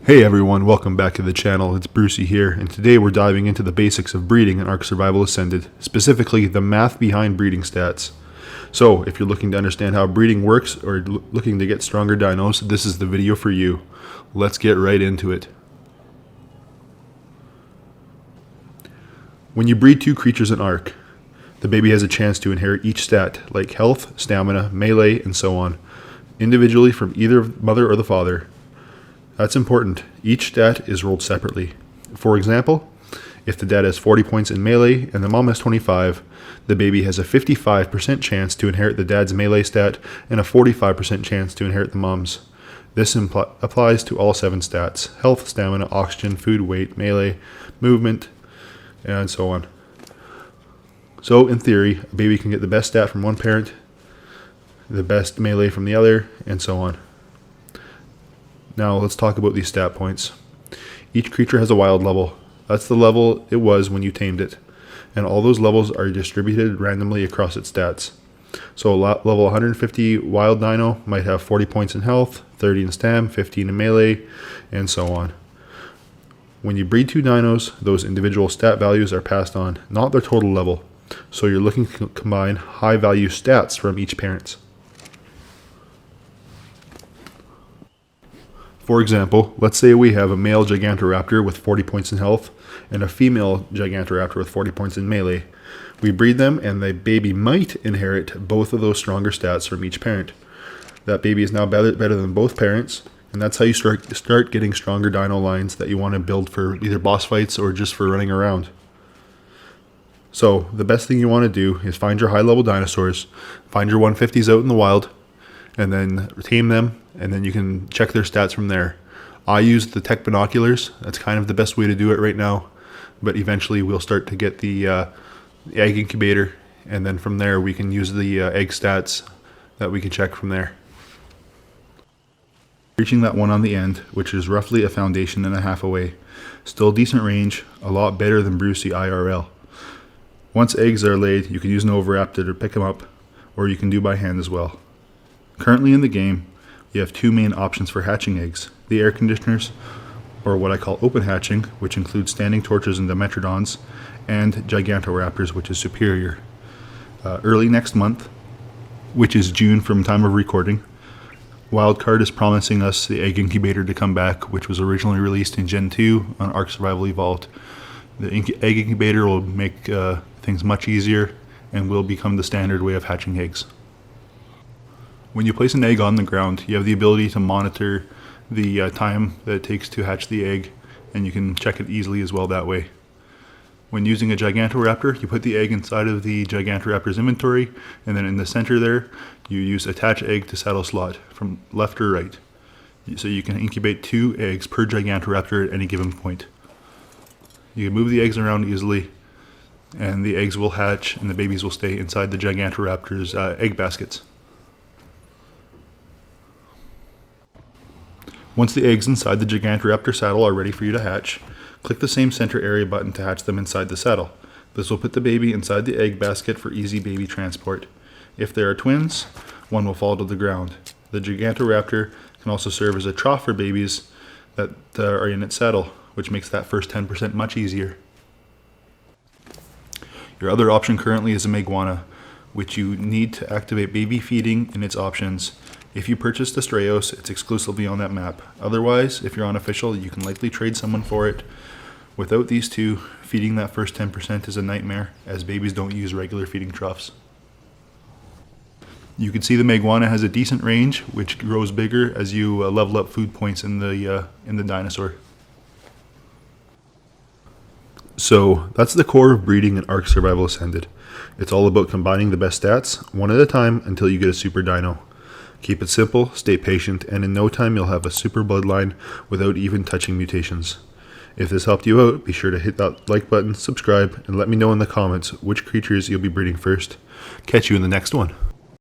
Hey everyone, welcome back to the channel. It's Brucey here, and today we're diving into the basics of breeding in ARK Survival Ascended, specifically the math behind breeding stats. So, if you're looking to understand how breeding works or looking to get stronger dinos, this is the video for you. Let's get right into it. When you breed two creatures in ARK, the baby has a chance to inherit each stat, like health, stamina, melee, and so on, individually from either mother or the father. That's important. Each stat is rolled separately. For example, if the dad has 40 points in melee and the mom has 25, the baby has a 55% chance to inherit the dad's melee stat and a 45% chance to inherit the mom's. This applies to all 7 stats: health, stamina, oxygen, food, weight, melee, movement, and so on. So in theory, a baby can get the best stat from one parent, the best melee from the other, and so on. Now let's talk about these stat points. Each creature has a wild level. That's the level it was when you tamed it. And all those levels are distributed randomly across its stats. So a level 150 wild dino might have 40 points in health, 30 in stam, 15 in melee, and so on. When you breed two dinos, those individual stat values are passed on, not their total level. So you're looking to combine high value stats from each parent. For example, let's say we have a male Gigantoraptor with 40 points in health and a female Gigantoraptor with 40 points in melee. We breed them and the baby might inherit both of those stronger stats from each parent. That baby is now better than both parents, and that's how you start getting stronger dino lines that you want to build for either boss fights or just for running around. So the best thing you want to do is find your high level dinosaurs, find your 150s out in the wild, and then tame them, and then you can check their stats from there. I use the tech binoculars. That's kind of the best way to do it right now, but eventually we'll start to get the egg incubator, and then from there we can use the egg stats that we can check from there. Reaching that one on the end, which is roughly a foundation and a half away. Still decent range, a lot better than Brucey IRL. Once eggs are laid, you can use an Oviraptor to pick them up, or you can do by hand as well. Currently in the game, you have two main options for hatching eggs: the air conditioners, or what I call open hatching, which includes standing torches and dimetrodons, and Gigantoraptors, which is superior. Early next month, which is June from time of recording, Wildcard is promising us the egg incubator to come back, which was originally released in Gen 2 on ARK Survival Evolved. The egg incubator will make things much easier and will become the standard way of hatching eggs. When you place an egg on the ground, you have the ability to monitor the time that it takes to hatch the egg, and you can check it easily as well that way. When using a Gigantoraptor, you put the egg inside of the Gigantoraptor's inventory, and then in the center there, you use attach egg to saddle slot from left or right. So you can incubate 2 eggs per Gigantoraptor at any given point. You can move the eggs around easily, and the eggs will hatch, and the babies will stay inside the Gigantoraptor's egg baskets. Once the eggs inside the Gigantoraptor saddle are ready for you to hatch, click the same center area button to hatch them inside the saddle. This will put the baby inside the egg basket for easy baby transport. If there are twins, one will fall to the ground. The Gigantoraptor can also serve as a trough for babies that are in its saddle, which makes that first 10% much easier. Your other option currently is a Meguana, which you need to activate baby feeding in its options. If you purchase the Strayos, it's exclusively on that map. Otherwise, if you're unofficial, you can likely trade someone for it. Without these two, feeding that first 10% is a nightmare, as babies don't use regular feeding troughs. You can see the Meguana has a decent range, which grows bigger as you level up food points in the dinosaur. So that's the core of breeding in ARK Survival Ascended. It's all about combining the best stats, one at a time, until you get a super dino. Keep it simple, stay patient, and in no time you'll have a super bloodline without even touching mutations. If this helped you out, be sure to hit that like button, subscribe, and let me know in the comments which creatures you'll be breeding first. Catch you in the next one.